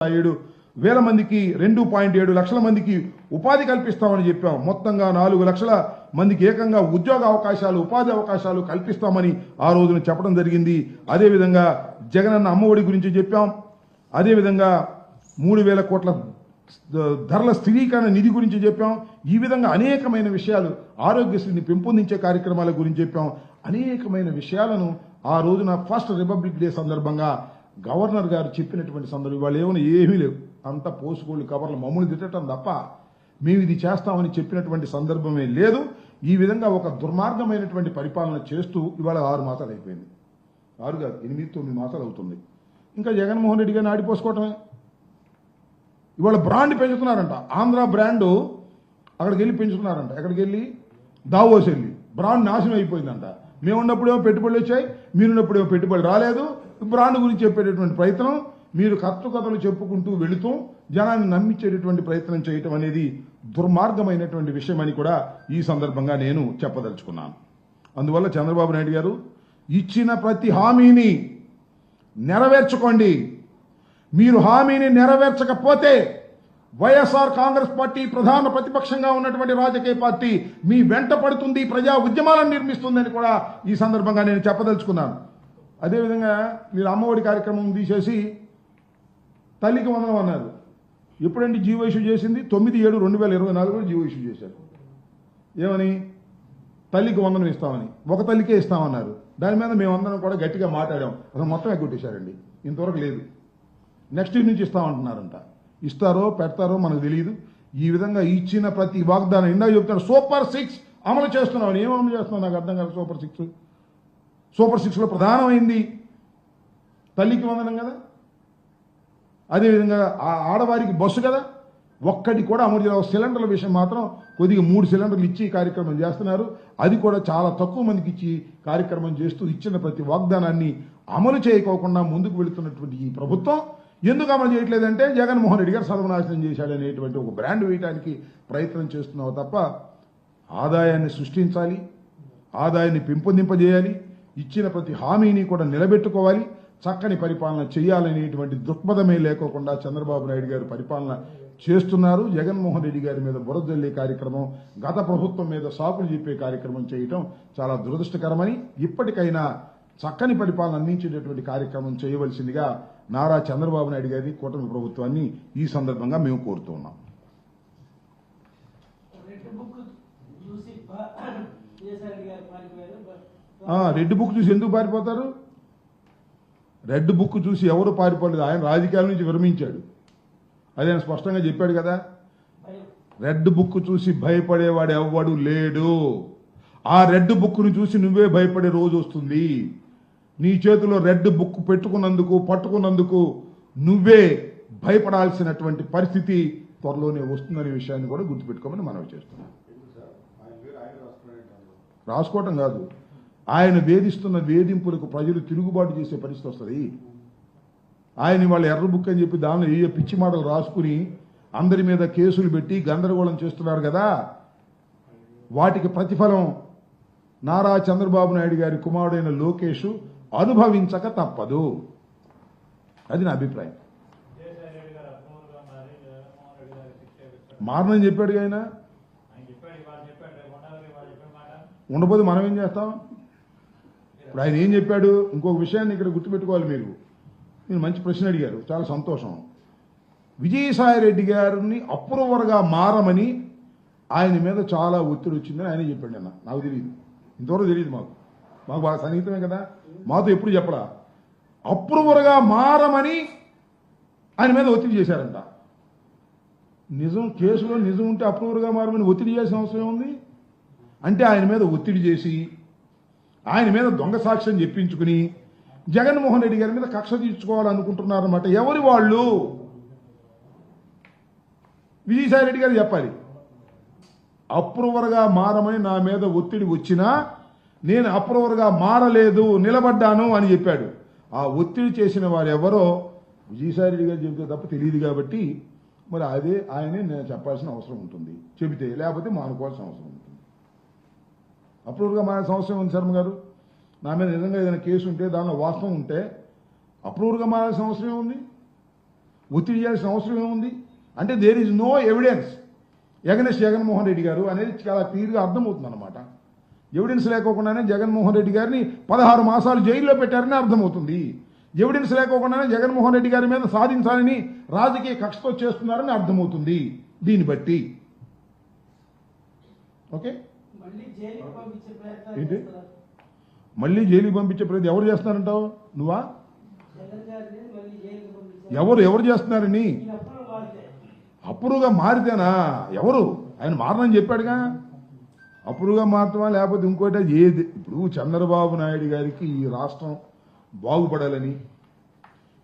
7,000 మందికి 2.7 లక్షల మందికి ఉపాధి కల్పిస్తామని చెప్పాం. మొత్తంగా 4 లక్షల మందికి ఏకంగా ఉద్యోగ అవకాశాలు, ఉపాధి అవకాశాలు కల్పిస్తామని ఆ రోజున చెప్పడం జరిగింది. అదేవిధంగా జగనన్న అమ్మఒడి గురించి చెప్పాం. అదేవిధంగా 3,000 కోట్ల ధరల స్థిరీకరణ నిధి గురించి చెప్పాం. ఈ విధంగా అనేకమైన విషయాలు, ఆరోగ్యశ్రీని పెంపొందించే కార్యక్రమాల గురించి చెప్పాం. అనేకమైన విషయాలను ఆ రోజున ఫస్ట్ రిపబ్లిక్ డే సందర్భంగా గవర్నర్ గారు చెప్పినటువంటి సందర్భం వాళ్ళు ఏమీ లేవు, అంత పోసుకోళ్ళు కవర్లు మమ్మల్ని తిట్టడం తప్ప మేము ఇది చేస్తామని చెప్పినటువంటి సందర్భమే లేదు. ఈ విధంగా ఒక దుర్మార్గమైనటువంటి పరిపాలన చేస్తూ ఇవాళ 6 మాసాలు అయిపోయింది. 6 కాదు, 8-9 మాసాలు అవుతుంది. ఇంకా జగన్మోహన్ రెడ్డి గారిని ఆడిపోసుకోవటమే. ఇవాళ బ్రాండ్ పెంచుతున్నారంట, ఆంధ్ర బ్రాండ్ అక్కడికి వెళ్ళి పెంచుతున్నారంట. ఎక్కడికి వెళ్ళి? దావోస్ వెళ్ళి. బ్రాండ్ నాశనం అయిపోయిందంట. మేము ఉన్నప్పుడేమో పెట్టుబడులు వచ్చాయి, మీరున్నప్పుడేమో పెట్టుబడులు రాలేదు. బ్రాండ్ గురించి చెప్పేటటువంటి ప్రయత్నం, మీరు కథలు చెప్పుకుంటూ వెళుతూ జనాన్ని నమ్మించేటటువంటి ప్రయత్నం చేయటం అనేది దుర్మార్గమైనటువంటి విషయమని కూడా ఈ సందర్భంగా నేను చెప్పదలుచుకున్నాను. అందువల్ల చంద్రబాబు నాయుడు గారు ఇచ్చిన ప్రతి హామీని నెరవేర్చుకోండి. మీరు హామీని నెరవేర్చకపోతే వైఎస్ఆర్ కాంగ్రెస్ పార్టీ ప్రధాన ప్రతిపక్షంగా ఉన్నటువంటి రాజకీయ పార్టీ మీ వెంట పడుతుంది, ప్రజా ఉద్యమాలను నిర్మిస్తుందని కూడా ఈ సందర్భంగా నేను చెప్పదలుచుకున్నాను. అదేవిధంగా మీరు అమ్మఒడి కార్యక్రమం తీసేసి తల్లికి వందనం అన్నారు. ఎప్పుడంటే జీవో ఇష్యూ చేసింది? 9/7/2024 జీవో ఇష్యూ చేశారు. ఏమని? తల్లికి వందనం ఇస్తామని, ఒక తల్లికే ఇస్తామన్నారు. దాని మీద మేమందరం కూడా గట్టిగా మాట్లాడాం. అసలు మొత్తం ఎగ్గొట్టేశారండి. ఇంతవరకు లేదు. నెక్స్ట్ ఇయర్ నుంచి ఇస్తామంటున్నారంట. ఇస్తారో పెడతారో మనకు తెలియదు. ఈ విధంగా ఇచ్చిన ప్రతి వాగ్దానం, ఇందాక చెప్తారు సూపర్ 6 అమలు చేస్తున్నాం. ఏం అమలు చేస్తున్నాం నాకు అర్థం కాదు. సూపర్ 6లో ప్రధానమైంది తల్లికి వందనం కదా, అదేవిధంగా ఆడవారికి బస్సు కదా. ఒక్కటి కూడా అమలు చేయాలి. సిలిండర్ల విషయం మాత్రం కొద్దిగా 3 సిలిండర్లు ఇచ్చి కార్యక్రమం చేస్తున్నారు. అది కూడా చాలా తక్కువ మందికి ఇచ్చి కార్యక్రమం చేస్తూ ఇచ్చిన ప్రతి వాగ్దానాన్ని అమలు చేయకోకుండా ముందుకు వెళుతున్నటువంటి ఈ ప్రభుత్వం ఎందుకు అమలు చేయట్లేదంటే జగన్మోహన్ రెడ్డి గారు సర్వనాశనం చేశాడనేటువంటి ఒక బ్రాండ్ వేయడానికి ప్రయత్నం చేస్తున్నావు తప్ప ఆదాయాన్ని సృష్టించాలి, ఆదాయాన్ని పెంపొందింపజేయాలి, ఇచ్చిన ప్రతి హామీని కూడా నిలబెట్టుకోవాలి, చక్కని పరిపాలన చేయాలనేటువంటి దృక్పథమే లేకోకుండా చంద్రబాబు నాయుడు గారు పరిపాలన చేస్తున్నారు. జగన్మోహన్ రెడ్డి గారి మీద బురదల్లే కార్యక్రమం, గత ప్రభుత్వం మీద సాకులు చెప్పే కార్యక్రమం చేయటం చాలా దురదృష్టకరమని, ఇప్పటికైనా చక్కని పరిపాలన అందించేటటువంటి కార్యక్రమం చేయవలసిందిగా నారా చంద్రబాబు నాయుడు గారిని, కూటమి ప్రభుత్వాన్ని ఈ సందర్భంగా మేము కోరుతూ ఉన్నాం. రెడ్ బుక్ చూసి ఎందుకు పారిపోతారు? రెడ్ బుక్ చూసి ఎవరు పారిపోలేదు. ఆయన రాజకీయాల నుంచి విరమించాడు. అది ఆయన స్పష్టంగా చెప్పాడు కదా. రెడ్ బుక్ చూసి భయపడేవాడు ఎవ్వడు లేడు. ఆ రెడ్ బుక్ను చూసి నువ్వే భయపడే రోజు వస్తుంది. నీ చేతిలో రెడ్ బుక్ పెట్టుకున్నందుకు, పట్టుకున్నందుకు నువ్వే భయపడాల్సినటువంటి పరిస్థితి త్వరలోనే వస్తుందనే విషయాన్ని కూడా గుర్తుపెట్టుకోమని మనవి చేస్తున్నాం. రాసుకోవటం కాదు, ఆయన వేధిస్తున్న వేధింపులకు ప్రజలు తిరుగుబాటు చేసే పరిస్థితి వస్తుంది. ఆయన వాళ్ళ ఎర్ర బుక్ అని చెప్పి దానిలో ఏ పిచ్చి మాటలు రాసుకుని అందరి మీద కేసులు పెట్టి గందరగోళం చేస్తున్నారు కదా. వాటికి ప్రతిఫలం నారా చంద్రబాబు నాయుడు గారి కుమారుడైన లోకేష్ అనుభవించక తప్పదు. అది నా అభిప్రాయం. మారనని చెప్పాడు ఆయన. ఉండబోదు మనం ఏం చేస్తాం? ఇప్పుడు ఆయన ఏం చెప్పాడు? ఇంకొక విషయాన్ని ఇక్కడ గుర్తుపెట్టుకోవాలి. మీరు మంచి ప్రశ్న అడిగారు, చాలా సంతోషం. విజయసాయిరెడ్డి గారిని అప్రూవర్గా మారమని ఆయన మీద చాలా ఒత్తిడి వచ్చిందని ఆయన చెప్పాడు. అన్న నాకు తెలియదు, ఇంతవరకు తెలియదు. మాకు బాగా సన్నిహితమే కదా, మాతో ఎప్పుడు చెప్పడా. అప్రూవర్గా మారమని ఆయన మీద ఒత్తిడి చేశారంట. నిజం, కేసులో నిజం ఉంటే అప్రూవర్గా మారమని ఒత్తిడి చేసిన అవసరం ఉంది. అంటే ఆయన మీద ఒత్తిడి చేసి ఆయన మీద దొంగ సాక్ష్యం చెప్పించుకుని జగన్మోహన్ రెడ్డి గారి మీద కక్ష తీర్చుకోవాలనుకుంటున్నారన్నమాట. ఎవరి వాళ్ళు? విజయసాయి రెడ్డి గారు చెప్పాలి. అప్రూవర్గా మారమని నా మీద ఒత్తిడి వచ్చినా నేను అప్రూవర్గా మారలేదు, నిలబడ్డాను అని చెప్పాడు. ఆ ఒత్తిడి చేసిన వారు ఎవరో విజయసాయి రెడ్డి గారు చెబితే తప్ప తెలియదు కాబట్టి మరి అదే ఆయనే నేను చెప్పాల్సిన అవసరం ఉంటుంది. చెబితే, లేకపోతే మానుకోవాల్సిన అవసరం ఉంటుంది. అప్రూవర్గా మారాల్సిన అవసరం ఉంది శర్మ గారు. నా మీద నిజంగా ఏదైనా కేసు ఉంటే, దానిలో వాస్తవం ఉంటే అప్రూవర్గా మారాల్సిన అవసరం ఉంది. ఒత్తిడి చేయాల్సిన అవసరం ఏముంది? అంటే there is no evidence against Jaganmohan Reddy గారు అనేది చాలా క్లియర్గా అర్థమవుతుంది అనమాట. ఎవిడెన్స్ లేకోకుండానే జగన్మోహన్ రెడ్డి గారిని 16 మాసాలు జైల్లో పెట్టారని అర్థమవుతుంది. ఎవిడెన్స్ లేకోకుండానే జగన్మోహన్ రెడ్డి గారి మీద సాధించాలని రాజకీయ కక్షతో చేస్తున్నారని అర్థమవుతుంది దీన్ని బట్టి. ఓకే, ఏంటి మళ్ళీ జైలుకి పంపించే ప్రయత్నం ఎవరు చేస్తున్నారంటావు? నువ్వా? ఎవరు చేస్తున్నారని? అప్రూవ్గా మారితేనా? ఎవరు? ఆయన మారనని చెప్పాడుగా. అప్రూవ్గా మారుతామా లేకపోతే ఇంకోటి ఏది? ఇప్పుడు చంద్రబాబు నాయుడు గారికి ఈ రాష్ట్రం బాగుపడాలని,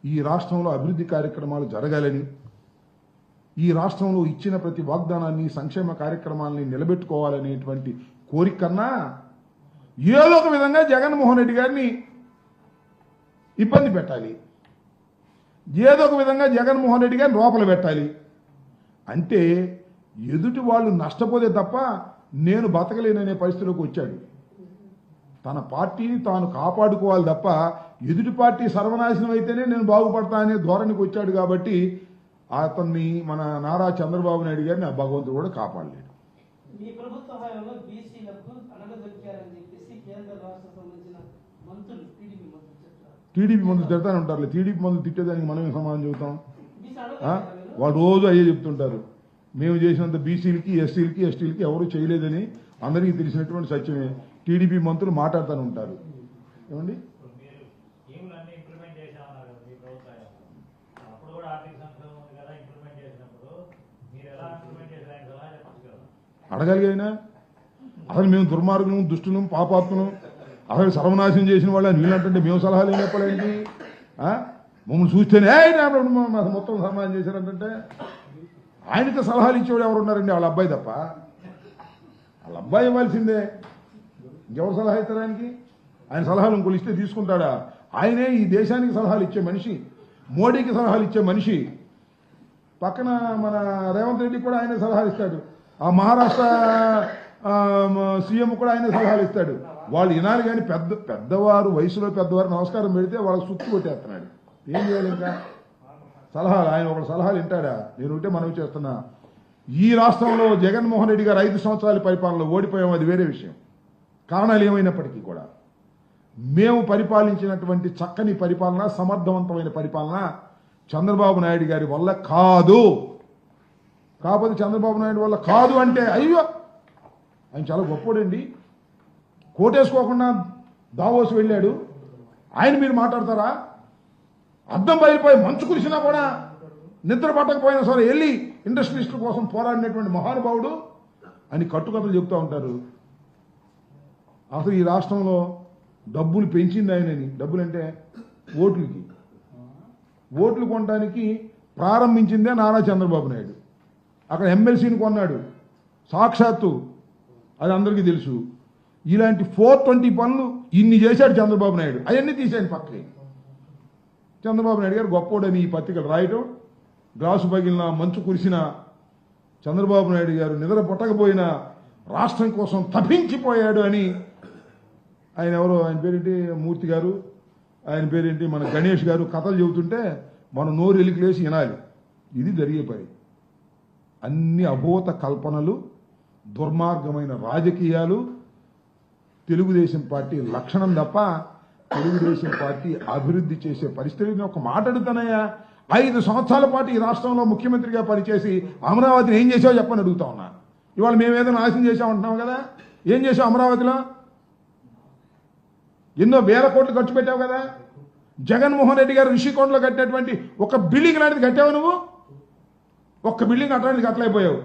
ఈ రాష్ట్రంలో అభివృద్ధి కార్యక్రమాలు జరగాలని, ఈ రాష్ట్రంలో ఇచ్చిన ప్రతి వాగ్దానాన్ని సంక్షేమ కార్యక్రమాలని నిలబెట్టుకోవాలనేటువంటి కోరిక కన్నా ఏదో ఒక విధంగా జగన్మోహన్ రెడ్డి గారిని ఇబ్బంది పెట్టాలి, ఏదో ఒక విధంగా జగన్మోహన్ రెడ్డి గారిని లోపల పెట్టాలి అంటే ఎదుటి వాళ్ళు నష్టపోతే తప్ప నేను బతకలేననే పరిస్థితిలోకి వచ్చాడు. తన పార్టీని తాను కాపాడుకోవాలి తప్ప ఎదుటి పార్టీ సర్వనాశనం అయితేనే నేను బాగుపడతా అనే ధోరణికి వచ్చాడు. కాబట్టి అతన్ని మన నారా చంద్రబాబు నాయుడు గారిని ఆ భగవంతుడు కూడా కాపాడలేడు. టీడీపీ మందులు తిడతానే ఉంటారు. టీడీపీ మందులు తిట్టేదానికి మనమే సమాధానం చెబుతాం? వాళ్ళు రోజు అయ్యే చెప్తుంటారు. మేము చేసినంత బీసీలకి, ఎస్సీలకి, ఎస్టీలకి ఎవరు చేయలేదని అందరికీ తెలిసినటువంటి సత్యమే. టీడీపీ మంత్రులు మాట్లాడుతూనే ఉంటారు. ఏమండి, అడగాలి అయినా అసలు మేము దుర్మార్గులం, దుష్టులం, పాపాత్మలం, అసలు సర్వనాశనం చేసిన వాళ్ళని వీళ్ళంటే మేము సలహాలు ఏం చెప్పాలండి? మమ్మల్ని చూస్తేనే మొత్తం సమాధానం చేశారంటే ఆయనతో సలహాలు ఇచ్చేవాడు ఎవరు ఉన్నారండి? వాళ్ళ అబ్బాయి తప్ప. వాళ్ళ అబ్బాయి ఇవ్వాల్సిందే, ఇంకెవరు సలహా ఇస్తారు ఆయనకి? ఆయన సలహాలు ఇంకోళ్ళు ఇస్తే తీసుకుంటాడా? ఆయనే ఈ దేశానికి సలహాలు ఇచ్చే మనిషి, మోడీకి సలహాలు ఇచ్చే మనిషి. పక్కన మన రేవంత్ రెడ్డి కూడా ఆయనే సలహాలు ఇస్తాడు. ఆ మహారాష్ట్ర సీఎం కూడా ఆయనే సలహాలు ఇస్తాడు. వాళ్ళు వినాలి కానీ పెద్దవారు, వయసులో పెద్దవారు నమస్కారం పెడితే వాళ్ళకి సుత్తు కొట్టేస్తున్నాడు. ఏం చేయాలి ఇంకా? సలహాలు ఆయన ఒకటి సలహాలు వింటాడా? నేను ఉంటే మనవి చేస్తున్నా, ఈ రాష్ట్రంలో జగన్మోహన్ రెడ్డి గారు 5 సంవత్సరాల పరిపాలనలో ఓడిపోయాం, అది వేరే విషయం. కారణాలు ఏమైనప్పటికీ కూడా మేము పరిపాలించినటువంటి చక్కని పరిపాలన, సమర్థవంతమైన పరిపాలన చంద్రబాబు నాయుడు గారి వల్ల కాదు. కాకపోతే చంద్రబాబు నాయుడు వల్ల కాదు అంటే అయ్యో ఆయన చాలా గొప్పోడండి, కోటేసుకోకుండా దావోస్ వెళ్ళాడు, ఆయన మీరు మాట్లాడతారా? అద్దం బయలుపోయి మంచు కురిసినా కూడా నిద్ర పట్టకపోయినా సరే వెళ్ళి ఇండస్ట్రియలిస్టుల కోసం పోరాడినటువంటి మహానుభావుడు అని కట్టుకథలు చెప్తూ ఉంటారు. అసలు ఈ రాష్ట్రంలో డబ్బులు పెంచింది ఆయనని. డబ్బులు అంటే ఓట్లు కొనడానికి ప్రారంభించిందే నారా చంద్రబాబు నాయుడు. అక్కడ ఎమ్మెల్సీని కొన్నాడు సాక్షాత్తు, అది అందరికీ తెలుసు. ఇలాంటి 420 పనులు ఇన్ని చేశాడు చంద్రబాబు నాయుడు. అవన్నీ తీసాను పక్కకి. చంద్రబాబు నాయుడు గారు గొప్పోడని ఈ పత్రికలు రాయటం, గ్లాసు పగిలిన, మంచు కురిసిన చంద్రబాబు నాయుడు గారు నిద్ర పుట్టకపోయినా రాష్ట్రం కోసం తప్పించిపోయాడు అని ఆయన ఎవరో, ఆయన పేరేంటి, మూర్తి గారు, ఆయన పేరేంటి, మన గణేష్ గారు కథలు చెబుతుంటే మనం నోరు ఎలికిలేసి వినాలి. ఇది జరిగే పని. అన్ని అభూత కల్పనలు, దుర్మార్గమైన రాజకీయాలు తెలుగుదేశం పార్టీ లక్షణం తప్ప తెలుగుదేశం పార్టీ అభివృద్ధి చేసే పరిస్థితిని ఒక మాట అడుగుతానయ్యా. 5 సంవత్సరాల పాటు ఈ రాష్ట్రంలో ముఖ్యమంత్రిగా పనిచేసి అమరావతిని ఏం చేసావో చెప్పని అడుగుతా ఉన్నా. ఇవాళ మేమేదో నాశనం చేసామంటున్నాం కదా, ఏం చేసావు అమరావతిలో? ఎన్నో వేల కోట్లు ఖర్చు పెట్టావు కదా. జగన్మోహన్ రెడ్డి గారు రిషికొండలో కట్టినటువంటి ఒక బిల్డింగ్ లాంటిది కట్టావు నువ్వు. ఒక్క బిల్డింగ్ అట్లాంటిది కట్టలేకపోయావు.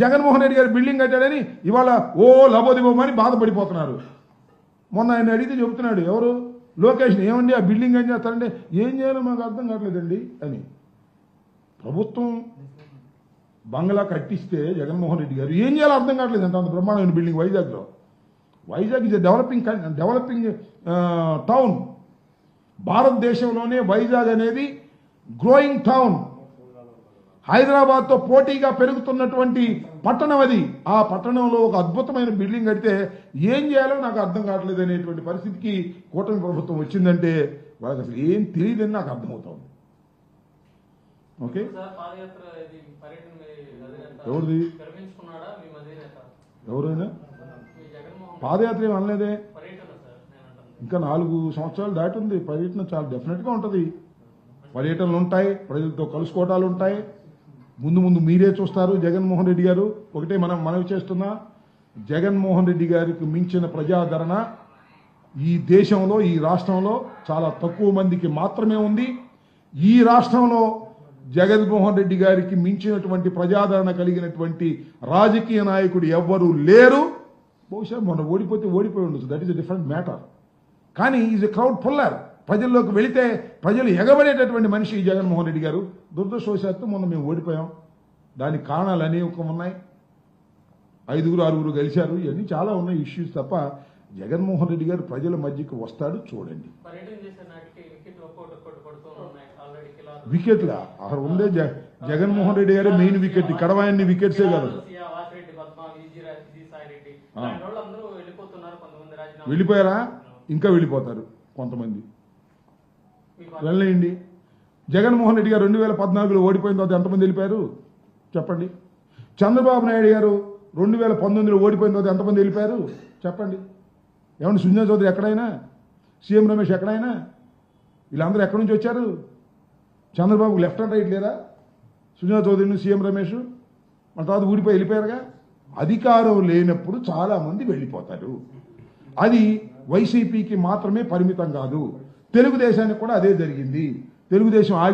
జగన్మోహన్ రెడ్డి గారు బిల్డింగ్ కట్టాడని ఇవాళ లబోదిబోమని బాధపడిపోతున్నారు. మొన్న ఆయన అడిగితే చెబుతున్నాడు ఎవరు, లోకేష్, ఏమండి ఆ బిల్డింగ్ ఏం చేస్తారంటే ఏం చేయాలో మాకు అర్థం కావట్లేదండి అని. ప్రభుత్వం బంగ్లా కట్టిస్తే జగన్మోహన్ రెడ్డి గారు ఏం చేయాలో అర్థం కావట్లేదు అంత బ్రహ్మాండమైన బిల్డింగ్ వైజాగ్లో. Vizag is a developing town. భారతదేశంలోనే వైజాగ్ అనేది గ్రోయింగ్ టౌన్. హైదరాబాద్తో పోటీగా పెరుగుతున్నటువంటి పట్టణం అది. ఆ పట్టణంలో ఒక అద్భుతమైన బిల్డింగ్ కడితే ఏం చేయాలో నాకు అర్థం కావట్లేదు అనేటువంటి పరిస్థితికి కూటమి ప్రభుత్వం వచ్చిందంటే వాళ్ళకి అసలు ఏం తెలియదని నాకు అర్థమవుతుంది. ఓకే, సార్ పాదయాత్ర ఇది పర్యటన ఎవరిది విరమించుకున్నాడా మీ మధ్యనేత ఎవరైనా మీ జగన్మోహన్ పాదయాత్ర ఏం అనలేదే. పర్యటన సార్ నేను అంటాను. ఇంకా 4 సంవత్సరాలు దాటి ఉంది. పర్యటన చాలా డెఫినెట్గా ఉంటుంది. పర్యటనలు ఉంటాయి, ప్రజలతో కలుసుకోవటాలు ఉంటాయి. ముందు ముందు మీరే చూస్తారు. జగన్మోహన్ రెడ్డి గారు ఒకటే మనం మనవి చేస్తున్నా, జగన్మోహన్ రెడ్డి గారికి మించిన ప్రజాదరణ ఈ దేశంలో, ఈ రాష్ట్రంలో చాలా తక్కువ మందికి మాత్రమే ఉంది. ఈ రాష్ట్రంలో జగన్మోహన్ రెడ్డి గారికి మించినటువంటి ప్రజాదరణ కలిగినటువంటి రాజకీయ నాయకుడు ఎవ్వరూ లేరు. బహుశా మొన్న ఓడిపోయి ఉండొచ్చు, that is a different matter. కానీ ఈజ్ ఎ క్రౌడ్ పుల్లర్. ప్రజల్లోకి వెళితే ప్రజలు ఎగబడేటటువంటి మనిషి ఈ జగన్మోహన్ రెడ్డి గారు. దురదృష్టవశాత్తు మొన్న మేము ఓడిపోయాం. దానికి కారణాలు అనేక ఉన్నాయి. 5-6 గెలిచారు. ఇవన్నీ చాలా ఉన్నాయి ఇష్యూస్. తప్ప జగన్మోహన్ రెడ్డి గారు ప్రజల మధ్యకి వస్తాడు, చూడండి. పర్యటన చేసే నాటికి వికెట్లు ఒక్కొక్కటి పడుతూ ఉన్నాయి ఆల్రెడీ. వికెట్లా అక్కడ ఉందే జగన్మోహన్ రెడ్డి గారే మెయిన్ వికెట్. కడవాయన్ని వికెట్సే కాదు. వాసిరెడ్డి పద్మ, విజయసాయిరెడ్డి లాంటి వాళ్ళు అందరూ వెళ్ళిపోతున్నారు. కొంతమంది రాజీనామా వెళ్ళిపోయారా? ఇంకా వెళ్ళిపోతారు కొంతమంది. వెళ్ళండి. జగన్మోహన్ రెడ్డి గారు 2014లో ఓడిపోయిన తర్వాత ఎంతమంది వెళ్ళిపోయారు చెప్పండి. చంద్రబాబు నాయుడు గారు 2019లో ఓడిపోయిన తర్వాత ఎంతమంది వెళ్ళిపోయారు చెప్పండి. ఏమన్నా సుజనా చౌదరి ఎక్కడైనా, సీఎం రమేష్ ఎక్కడైనా, వీళ్ళందరూ ఎక్కడి నుంచి వచ్చారు? చంద్రబాబుకు లెఫ్ట్ అండ్ రైట్ లేదా? సుజనా చౌదరిని, సీఎం రమేష్ మన తర్వాత ఊడిపోయి వెళ్ళిపోయారుగా. అధికారం లేనప్పుడు చాలా మంది వెళ్ళిపోతారు. అది వైసీపీకి మాత్రమే పరిమితం కాదు, తెలుగుదేశానికి కూడా అదే జరిగింది. తెలుగుదేశం ఆగి